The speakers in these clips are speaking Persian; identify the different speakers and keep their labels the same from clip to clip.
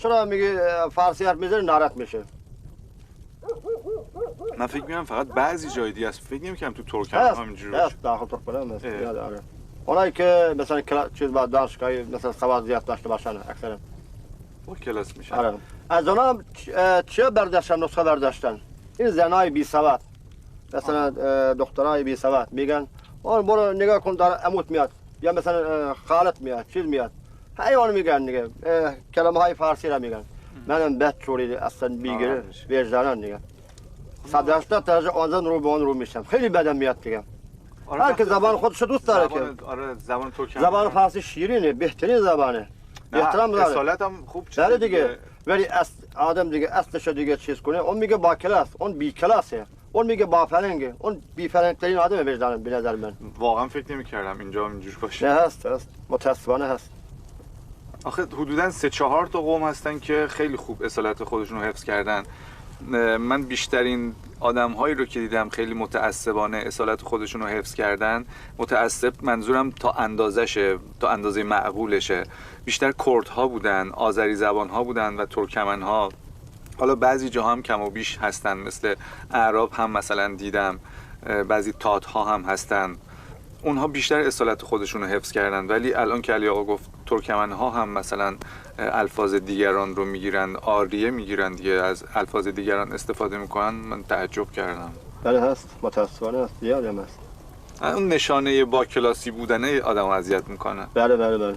Speaker 1: چرا میگه فارسی حرف میزنه ناراحت میشه.
Speaker 2: من فکر میکنم فقط بعضی جای دیگه است، فکر نمیکنم تو ترکمن همینجوری باشه.
Speaker 1: داخل ترکمن هست. آره. اونایی که مثلا چیز با دانشگاهی مثلا سواد زیاد داشته باشن اکثرا
Speaker 2: با کلاس میشن.
Speaker 1: آره. از اونا چه برداشتن نسخه برداشتن؟ این زنای بی سواد مثلا دخترای بی سواد میگن اون برو نگاه کن داره اموت میاد یا مثلا خالت میاد چیز میاد حیوان میگن دیگه کلمه های فارسی را میگن. منم بد چوری اصلا بیگره وجدانم دیگه 180 درجه آزاد رو به اون رو میشم خیلی بدم میاد دیگه. هر که زبان خودش دوست داره که
Speaker 2: آره زبان ترکمن
Speaker 1: زبان فارسی شیرینه بهترین زبانه احترام داره
Speaker 2: اصالت هم خوب
Speaker 1: چیزه دیگه ولی آدم دیگه اصلش دیگه چیز کنه اون میگه با کلاس اون بی کلاسه اون میگه با فرنگه اون بی فرنگ ترین آدم وجدانم به نظر من.
Speaker 2: واقعا فکر نمی‌کردم اینجا اینجوری باشه.
Speaker 1: نه هست متاسفانه هست.
Speaker 2: آخه حدوداً 3-4 تا قوم هستن که خیلی خوب اصالت خودشون رو حفظ کردن. من بیشترین آدم‌هایی رو که دیدم خیلی متعصبانه اصالت خودشون رو حفظ کردن. متعصب منظورم تا اندازشه، تا اندازه معقولشه. بیشتر کردها بودن، آذری زبان‌ها بودن و ترکمن‌ها. حالا بعضی جاها هم کم و بیش هستن، مثل اعراب هم مثلا دیدم، بعضی تات‌ها هم هستن. اونها بیشتر اصالت خودشون رو حفظ کردن، ولی الان که علی آقا گفت ترکمن‌ها هم مثلا الفاظ دیگران رو میگیرن، آریه میگیرن دیگه، از الفاظ دیگران استفاده میکنن، من تعجب کردم.
Speaker 1: بله هست متاسفانه هست زیاد هم هست.
Speaker 2: اون نشانه با کلاسی بودنه آدم اذیت میکنه.
Speaker 1: بله.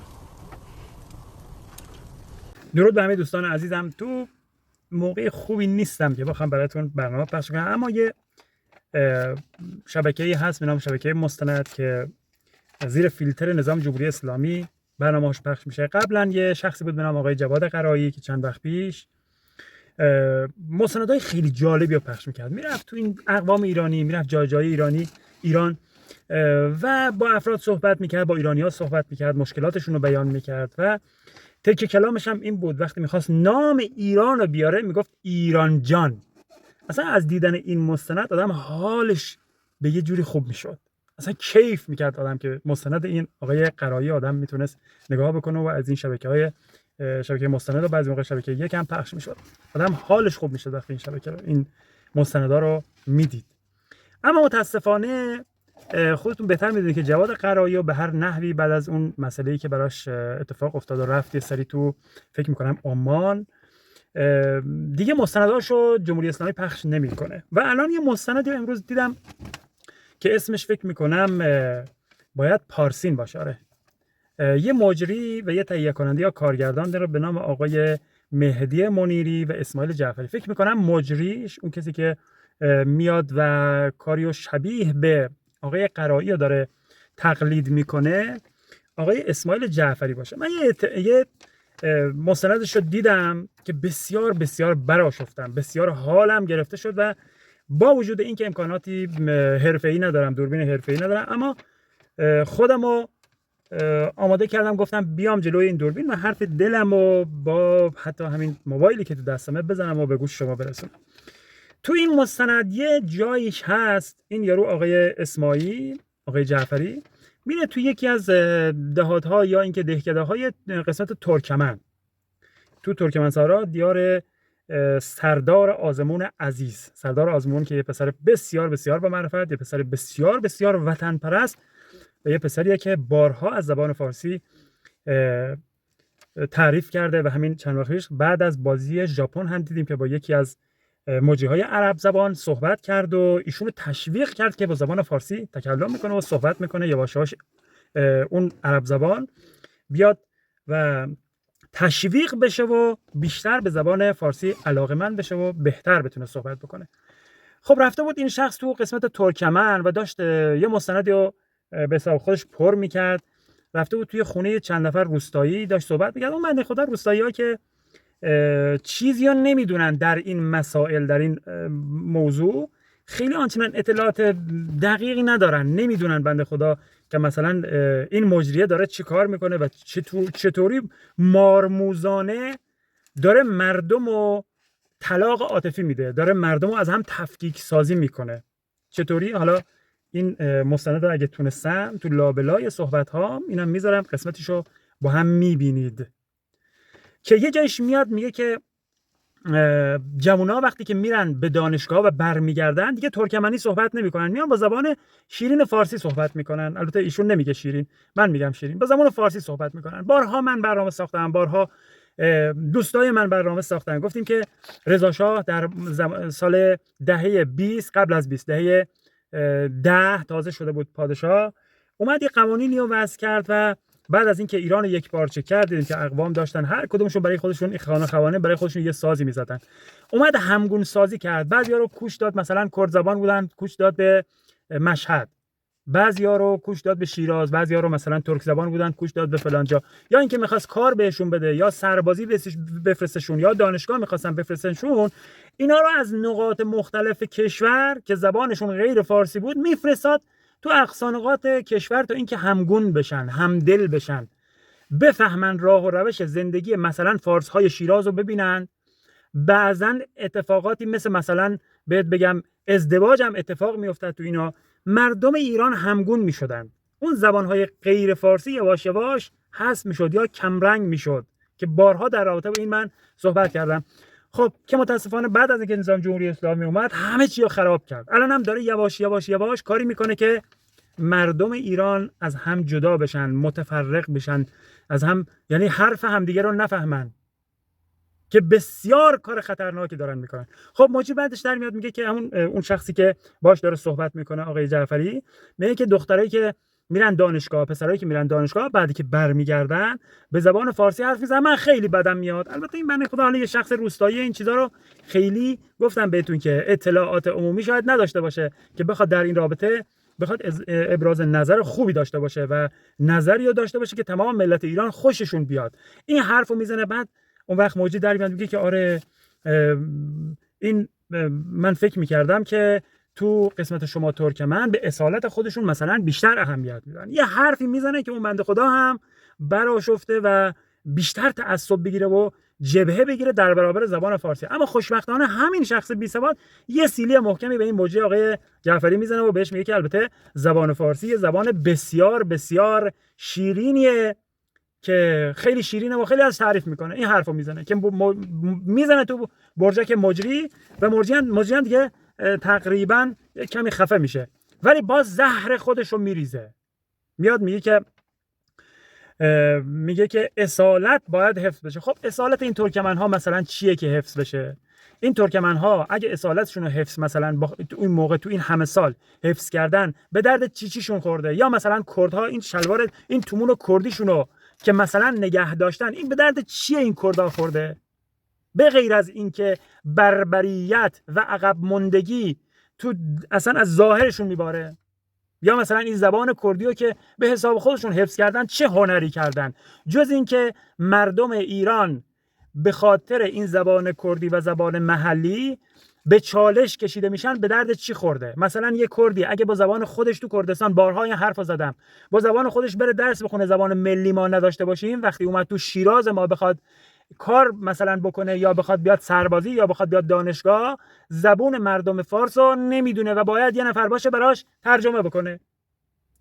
Speaker 3: درود به همه دوستان عزیزم. تو موقع خوبی نیستم که بخوام براتون برنامه پخش کنم، اما یه شبکه‌ای هست به نام شبکه مستند که زیر فیلتر نظام جمهوری اسلامی برنامه‌اش پخش میشه. قبلا یه شخصی بود به نام آقای جواد قرایی که چند وقت پیش مستندهای خیلی جالبی رو پخش میکرد. میرفت تو این اقوام ایرانی، میرفت جای ایران و با افراد صحبت میکرد، با ایرانی‌ها صحبت میکرد، مشکلاتشون رو بیان میکرد و تکه کلامش هم این بود وقتی میخواست نام ایران رو بیاره میگفت ایران جان. اصلا از دیدن این مستند آدم حالش به یه جوری خوب میشد، اصلا کیف میکرد آدم که مستند این آقای قرایی آدم میتونست نگاه بکنه و از این شبکه مستند و بعضی موقع شبکه یک هم پخش میشد، آدم حالش خوب میشد وقتی این مستندا رو میدید. اما متاسفانه خودتون بهتر میدونید که جواد قرایی به هر نحوی بعد از اون مسئله‌ای که براش اتفاق افتاد و رفت یه سری تو فکر میکنم عمان، دیگه مستنداشو جمهوری اسلامی پخش نمیکنه و الان یه مستندی امروز دیدم که اسمش فکر میکنم باید پارسین باشه. آره، یه مجری و یه تهیه کننده یا کارگردان داره به نام آقای مهدی منیری و اسماعیل جعفری. فکر میکنم مجریش اون کسی که میاد و کاریو شبیه به آقای قرایی داره تقلید میکنه آقای اسماعیل جعفری باشه. من یه مستندش رو دیدم که بسیار بسیار برآشفتم، بسیار حالم گرفته شد و با وجود اینکه امکاناتی حرفه‌ای ندارم، دوربین حرفه‌ای ندارم، اما خودمو آماده کردم، گفتم بیام جلوی این دوربین و حرف دلمو با حتی همین موبایلی که تو دستمه بزنم و به گوش شما برسونم. تو این مستند یه جایش هست این یارو آقای اسماعیل، آقای جعفری میره تو یکی از دهات‌ها یا اینکه دهکده‌های قسمت ترکمن، تو ترکمنسارا، دیار سردار آزمون عزیز، سردار آزمون که یه پسر بسیار بسیار با معرفت، یه پسر بسیار بسیار وطن پرست و یه پسریه که بارها از زبان فارسی تعریف کرده و همین چند وقت پیش بعد از بازی ژاپن هم دیدیم که با یکی از مجریهای عرب زبان صحبت کرد و ایشون تشویق کرد که با زبان فارسی تکلم میکنه و صحبت میکنه، یواش یواش اون عرب زبان بیاد و تشویق بشه و بیشتر به زبان فارسی علاقه‌مند بشه و بهتر بتونه صحبت بکنه. خب رفته بود این شخص تو قسمت ترکمن و داشت یه مستندی رو به حساب خودش پر میکرد. رفته بود توی خونه چند نفر روستایی داشت صحبت میکرد. اون بنده خدا روستایی‌ها که چیزی ها نمیدونن در این مسائل، در این موضوع خیلی آنچنان اطلاعات دقیقی ندارن، نمیدونن بنده خدا که مثلا این مجریه داره چی کار میکنه و چطوری مارموزانه داره مردم رو طلاق عاطفی میده، داره مردم رو از هم تفکیک سازی میکنه. چطوری؟ حالا این مستند اگه تونستم تو لابلای صحبت ها اینم میذارم، قسمتشو با هم میبینید. که یه جایش میاد میگه که جوونا وقتی که میرن به دانشگاه و برمیگردن دیگه ترکمنی صحبت نمیکنن، میان با زبان شیرین فارسی صحبت میکنن. البته ایشون نمیگه شیرین، من میگم شیرین. با زبان فارسی صحبت میکنن. بارها من برنامه ساختم، بارها دوستای من برنامه ساختن. گفتیم که رضا شاه در سال دهه 20 قبل از 20 دهه 10 تازه شده بود پادشاه، اومد یه قوانینی رو وضع کرد و بعد از اینکه ایران یک پارچه کرد، دیدیم که اقوام داشتن هر کدومشون برای خودشون خانه برای خودشون یه سازی می‌زدن. اومد همگون سازی کرد. بعضیا رو کوچ داد، مثلا کرد زبان بودن، کوچ داد به مشهد. بعضیا رو کوچ داد به شیراز، بعضیا رو مثلا ترک زبان بودن، کوچ داد به فلان جا. یا اینکه می‌خواست کار بهشون بده، یا سربازی بفرستشون، یا دانشگاه می‌خواستن بفرستنشون، اینا رو از نقاط مختلف کشور که زبانشون غیر فارسی بود میفرستاد تو اقصانقاط کشور تا اینکه همگون بشن، همدل بشن، بفهمن راه و روش زندگی مثلا فارس‌های شیراز رو ببینن. بعضن اتفاقاتی مثلا بهت بگم ازدواج هم اتفاق میافتاد تو اینا، مردم ایران همگون میشدن. اون زبان‌های غیر فارسی یواش یواش حذف میشد یا کمرنگ میشد که بارها در رابطه با این من صحبت کردم. خب که متاسفانه بعد از اینکه نظام جمهوری اسلامی اومد همه چی رو خراب کرد. الان هم داره یواش یواش کاری میکنه که مردم ایران از هم جدا بشن، متفرق بشن از هم، یعنی حرف همدیگه رو نفهمن، که بسیار کار خطرناکی دارن میکنن. خب موجی بعدش در میاد میگه که اون شخصی که باش داره صحبت میکنه، آقای جعفری، میگه که دخترایی که میرن دانشگاه، پسرایی که میرن دانشگاه، بعدی که برمیگردن به زبان فارسی حرف میزنن. من خیلی بدم میاد. البته این بنده خدا حالا یه شخص روستایی این چیزا رو خیلی گفتم بهتون که اطلاعات عمومی شاید نداشته باشه که بخواد در این رابطه بخواد ابراز نظر خوبی داشته باشه و نظری داشته باشه که تمام ملت ایران خوششون بیاد. این حرفو میزنه. بعد اون وقت موجی در میاد میگه که آره این من فکر میکردم که تو قسمت شما ترکمن به اصالت خودشون مثلا بیشتر اهمیت میدن. یه حرفی میزنه که اون بنده خدا هم برآشفته و بیشتر تعصب بگیره و جبهه بگیره در برابر زبان فارسی. اما خوشبختانه همین شخص بی سواد یه سیلی محکمی به این موجی آقای جعفری میزنه و بهش میگه که البته زبان فارسی یه زبان بسیار بسیار شیرینیه که خیلی شیرینه و خیلی از تعریف میکنه. این حرفو میزنه که میزنه تو برجک مجری و مجریان دیگه تقریبا کمی خفه میشه، ولی باز زهر خودش رو میریزه. میاد میگه که اصالت باید حفظ بشه. خب اصالت این ترکمن ها مثلا چیه که حفظ بشه؟ این ترکمن ها اگه اصالتشون رو حفظ مثلا تو این موقع تو این همه سال حفظ کردن، به درد چیشون خورده؟ یا مثلا کردها این شلوار این تومون و کردیشون رو که مثلا نگه داشتن، این به درد چیه این کردها خورده؟ به غیر از اینکه بربریت و عقب ماندگی تو اصلا از ظاهرشون میباره. یا مثلا این زبان کردیو که به حساب خودشون حفظ کردن، چه هنری کردن جز اینکه مردم ایران به خاطر این زبان کردی و زبان محلی به چالش کشیده میشن؟ به درد چی خورده؟ مثلا یه کردی اگه با زبان خودش تو کردستان، بارها این حرفو زدم، با زبان خودش بره درس بخونه، زبان ملی ما نداشته باشیم، وقتی اومد تو شیراز ما بخواد کار مثلا بکنه یا بخواد بیاد سربازی یا بخواد بیاد دانشگاه، زبون مردم فارس رو نمیدونه و باید یه نفر باشه براش ترجمه بکنه.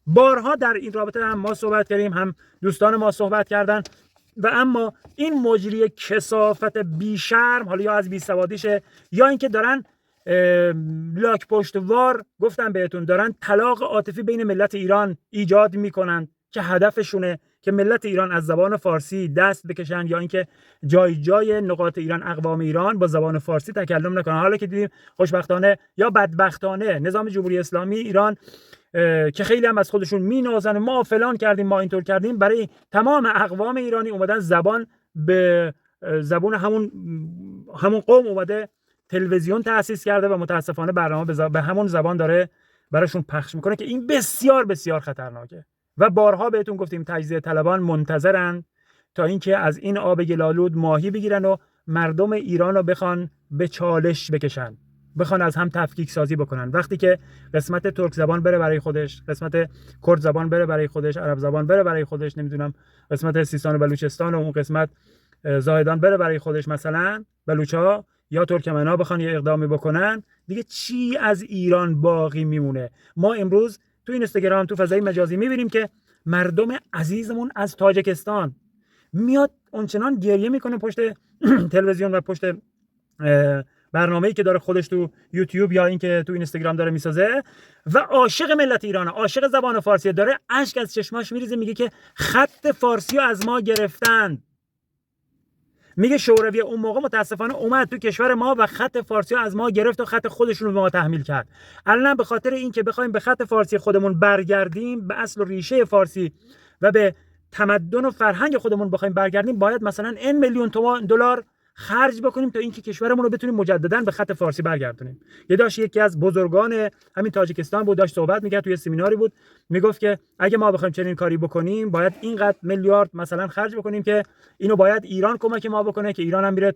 Speaker 3: بارها در این رابطه هم ما صحبت کردیم، هم دوستان ما صحبت کردن. و اما این مجری کثافت بی شرم، حالا یا از بی سوادیشه یا اینکه دارن لاک پشتوار، گفتم بهتون، دارن طلاق عاطفی بین ملت ایران ایجاد میکنن که هدفشونه که ملت ایران از زبان فارسی دست بکشن، یا اینکه جای نقاط ایران، اقوام ایران با زبان فارسی تکلم نکنن. حالا که دیدیم خوشبختانه یا بدبختانه نظام جمهوری اسلامی ایران که خیلی هم از خودشون مینازن، ما فلان کردیم، ما اینطور کردیم، برای تمام اقوام ایرانی اومدن زبان به زبان همون قوم اومده تلویزیون تأسیس کرده و متاسفانه برنامه به همون زبان داره براشون پخش میکنه که این بسیار بسیار خطرناکه. و بارها بهتون گفتیم تجزیه طلبان منتظرن تا اینکه از این آب گلالود ماهی بگیرن و مردم ایران رو بخوان به چالش بکشن، بخوان از هم تفکیک سازی بکنن. وقتی که قسمت ترک زبان بره برای خودش، قسمت کرد زبان بره برای خودش، عرب زبان بره برای خودش، نمیدونم قسمت سیستان و بلوچستان و اون قسمت زاهدان بره برای خودش، مثلا بلوچا یا ترکمنا بخوان یه اقدامی بکنن، دیگه چی از ایران باقی میمونه؟ ما امروز تو اینستاگرام، تو فضای مجازی میبینیم که مردم عزیزمون از تاجیکستان میاد اونچنان گریه میکنه پشت تلویزیون و پشت برنامه‌ای که داره خودش تو یوتیوب یا اینکه تو اینستاگرام داره میسازه و عاشق ملت ایرانه، عاشق زبان فارسی، داره اشک از چشماش میریزه، میگه که خط فارسی رو از ما گرفتن. میگه شوروی اون موقع متاسفانه اومد تو کشور ما و خط فارسی رو از ما گرفت و خط خودشون رو به ما تحمیل کرد. الان به خاطر اینکه بخوایم به خط فارسی خودمون برگردیم، به اصل و ریشه فارسی و به تمدن و فرهنگ خودمون بخوایم برگردیم، باید مثلا این میلیون دلار خرج بکنیم تا اینکه کشورمون رو بتونیم مجددا به خط فارسی برگردونیم. یه داشت یکی از بزرگان همین تاجیکستان بود، داشت صحبت میکرد توی سمیناری بود، میگفت که اگه ما بخوایم چنین کاری بکنیم باید اینقدر میلیارد مثلا خرج بکنیم که اینو باید ایران کمک ما بکنه که ایران هم میره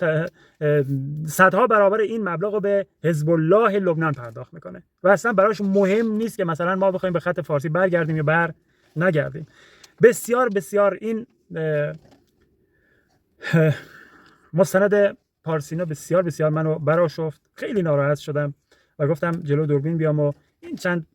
Speaker 3: صدها برابر این مبلغ رو به حزب الله لبنان پرداخت میکنه و اصلا براش مهم نیست که مثلا ما بخوایم به خط فارسی برگردیم یا بر نگردیم. بسیار بسیار این مستند پارسینا بسیار بسیار منو برآشفت، خیلی ناراحت شدم و گفتم جلو دوربین بیام و این چند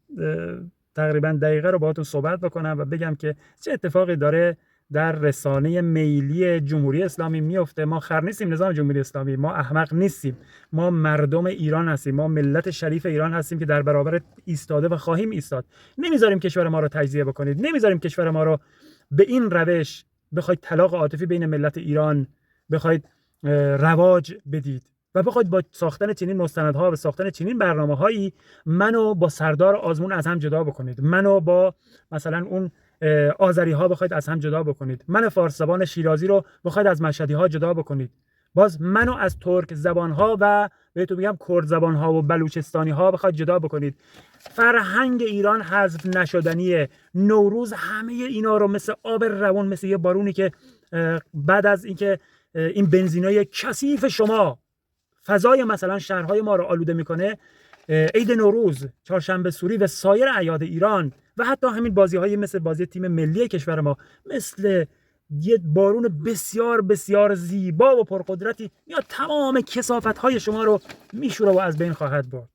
Speaker 3: تقریبا دقیقه رو باهاتون صحبت بکنم و بگم که چه اتفاقی داره در رسانه میلی جمهوری اسلامی میفته. ما خر نیستیم نظام جمهوری اسلامی، ما احمق نیستیم، ما مردم ایران هستیم، ما ملت شریف ایران هستیم که در برابر ایستاده و خواهیم ایستاد. نمیذاریم کشور ما رو تجزیه بکنید، نمیذاریم کشور ما رو به این روش بخواید طلاق عاطفی بین ملت ایران بخواید رواج بدید و بخواید با ساختن چنین مستندها و ساختن چنین برنامه‌هایی منو با سردار آزمون از هم جدا بکنید، منو با مثلا اون آذری ها بخواید از هم جدا بکنید، من فارس زبان شیرازی رو بخواید از مشهدی ها جدا بکنید، باز منو از ترک زبان ها و بهتون میگم کرد زبان ها و بلوچستانی ها بخواید جدا بکنید. فرهنگ ایران حذف نشدنیه. نوروز همه اینا رو مثل آب روان، مثل یه بارونی که بعد از اینکه این بنزینای کثیف شما فضای مثلا شهرهای ما رو آلوده میکنه، عید نوروز، چهارشنبه سوری و سایر اعیاد ایران و حتی همین بازی‌های مثل بازی تیم ملی کشور ما مثل یه بارون بسیار بسیار زیبا و پرقدرتی یا تمام کثافت‌های شما رو میشوره و از بین خواهد برد.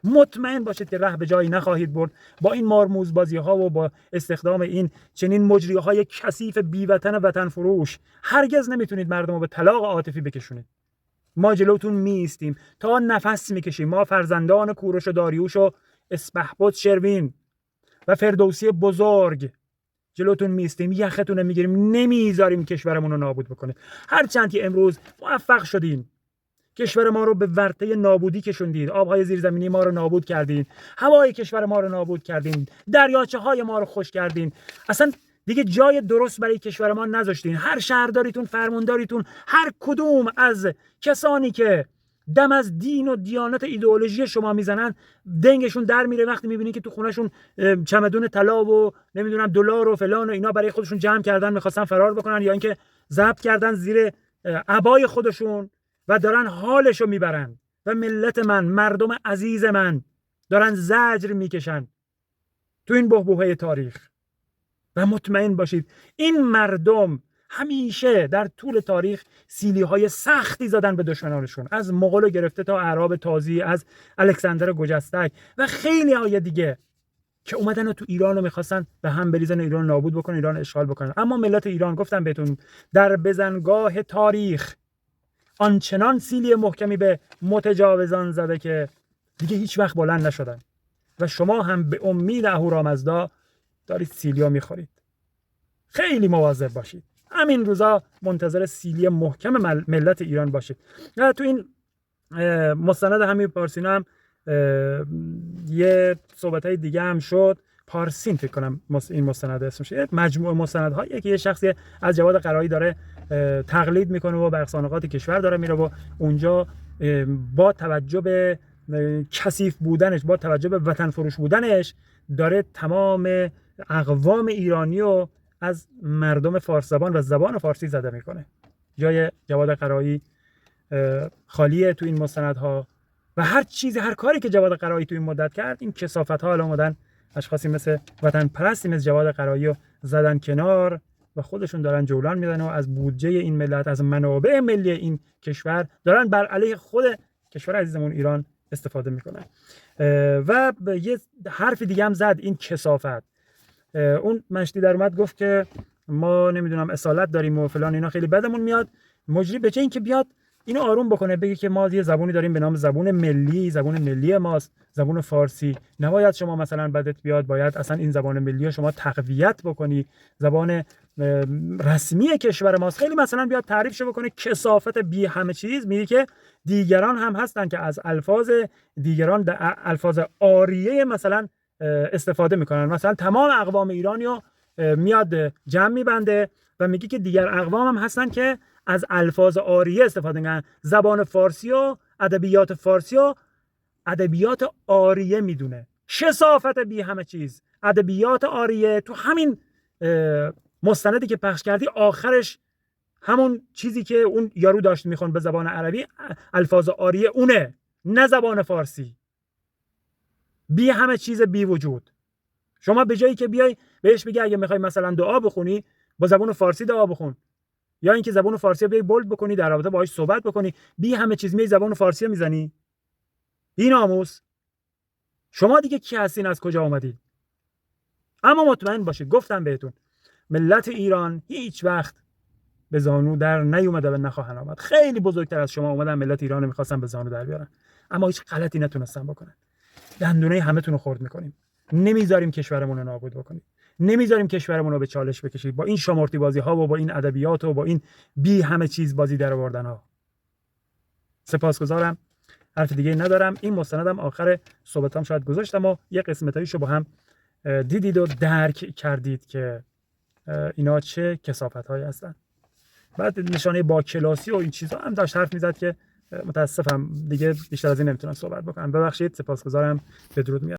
Speaker 3: مطمئن باشید که ره به جایی نخواهید برد با این مارموز بازی‌ها و با استخدام این چنین مجری‌های کثیف بی‌وطن وطن فروش. هرگز نمیتونید مردم رو به طلاق عاطفی بکشونید. ما جلوتون میستیم تا نفس میکشیم. ما فرزندان کوروش و داریوش و اسپهبد شروین و فردوسی بزرگ جلوتون میستیم، یختون رو میگیریم، نمیذاریم کشورمون رو نابود بکنه. هرچند که امروز موفق شدین کشور ما رو به ورطه نابودی کشوندید، آبهای زیرزمینی ما رو نابود کردین، هوای کشور ما رو نابود کردین، دریاچه های ما رو خشک کردین، اصلا دیگه جای درست برای کشور ما نذاشتین. هر شهرداریتون، فرمانداریتون، هر کدوم از کسانی که دم از دین و دیانت ایدئولوژی شما میزنن دنگشون در میره وقتی میبینین که تو خونهشون چمدون طلا و نمیدونم دلار و فلان و اینا برای خودشون جمع کردن میخواستن فرار بکنن یا اینکه ضبط کردن زیر عبای خودشون و دارن حالشو میبرن و ملت من، مردم عزیز من دارن زجر میکشن تو این بحبوحه تاریخ. و مطمئن باشید این مردم همیشه در طول تاریخ سیلی‌های سختی زدن به دشمنانشون، از مغول گرفته تا اعراب تازی، از الکساندر گجستک و خیلی های دیگه که اومدن و تو ایران رو میخواستن به هم بریزن، ایران نابود بکنن، ایران اشغال بکنن. اما ملت ایران گفتم بهتون در بزنگاه تاریخ آنچنان سیلی محکمی به متجاوزان زده که دیگه هیچ وقت بلند نشدن و شما هم به امید اهورامزدا دارید سیلیا میخورید. خیلی مواظب باشید. همین روزا منتظر سیلی محکم ملت ایران باشید. تو این مستند همین پارسینا هم یه صحبت‌های دیگه هم شد. پارسین فکر کنم این مستند اسمش، مجموعه مستندهایی که یه شخصی از جواد قرایی داره تقلید میکنه و به اقصانقاط کشور داره میره و اونجا با توجه به کثیف بودنش، با توجه به وطن فروش بودنش داره تمام اقوام ایرانی رو از مردم فارس زبان و زبان فارسی زده میکنه. جای جواد قرایی خالیه تو این مستندها و هر چیزی، هر کاری که جواد قرایی تو این مدت کرد، این کثافت‌ها الان اومدن اشخاصی مثل وطن پرستی مثل جواد قرایی رو زدن کنار و خودشون دارن جولان میدن و از بودجه این ملت، از منابع ملی این کشور دارن بر علیه خود کشور عزیزمون ایران استفاده میکنن. و یه حرف دیگه هم زد این کثافت. اون مشتی در اومد گفت که ما نمیدونم اصالت داریم و فلان اینا خیلی بدمون میاد. مجری به جای اینکه بیاد اینو آروم بکنه، بگه که ما یه زبونی داریم به نام زبون ملی ماست، زبون فارسی، نباید شما مثلا بدت بیاد، باید اصلا این زبان ملی رو شما تقویت بکنی، زبان رسمی کشور ماست. خیلی مثلا بیاد تعریفش بکنه کثافت بی همه چیز، میگه که دیگران هم هستن که از الفاظ دیگران، الفاظ آریه مثلا استفاده میکنن. مثلا تمام اقوام ایرانی رو میاد جمع میبنده و میگه که دیگر اقوام هم هستن که از الفاظ آریه استفاده میکنن. زبان فارسی و ادبیات فارسی و ادبیات آریه میدونه. کثافت بی همه چیز، ادبیات آریه. تو همین مستندی که پخش کردی آخرش همون چیزی که اون یارو داشت میخوان به زبان عربی، الفاظ آریه اونه، نه زبان فارسی. بی همه چیز بی وجود. شما به جایی که بیای بهش بگی اگه میخوای مثلا دعا بخونی با زبان فارسی دعا بخون، یا اینکه زبان فارسی رو بیای بولد بکنی در رابطه باهاش صحبت بکنی، بی همه چیز می زبان فارسی میزنی. بی ناموس. شما دیگه کی هستین، از کجا اومدید؟ اما مطمئن باشید، گفتم بهتون، ملت ایران هیچ وقت به زانو در نیومده و نخواهن آمد. خیلی بزرگتر از شما اومدن ملت ایران رو می‌خواستن به زانو در بیارن، اما هیچ غلطی نتونستن بکنن. دندونه همتون رو خرد می‌کنیم. نمیذاریم کشورمون رو نابود بکنید. نمیذاریم کشورمون رو به چالش بکشید با این شامورتی بازی‌ها و با این ادبیات و با این بی همه چیز بازی در آوردن‌ها. سپاسگزارم. حرف دیگه ندارم. این مستندم آخر صحبتام شاید گذاشتم و یه قسمتایشو با هم دیدید و درک کردید که اینا چه کثافت‌هایی هستن. بعد نشانه با کلاسی و این چیزا هم داشت حرف میزد که متاسفم دیگه بیشتر از این نمیتونم صحبت بکنم. ببخشید. سپاسگزارم. بدرود میگم.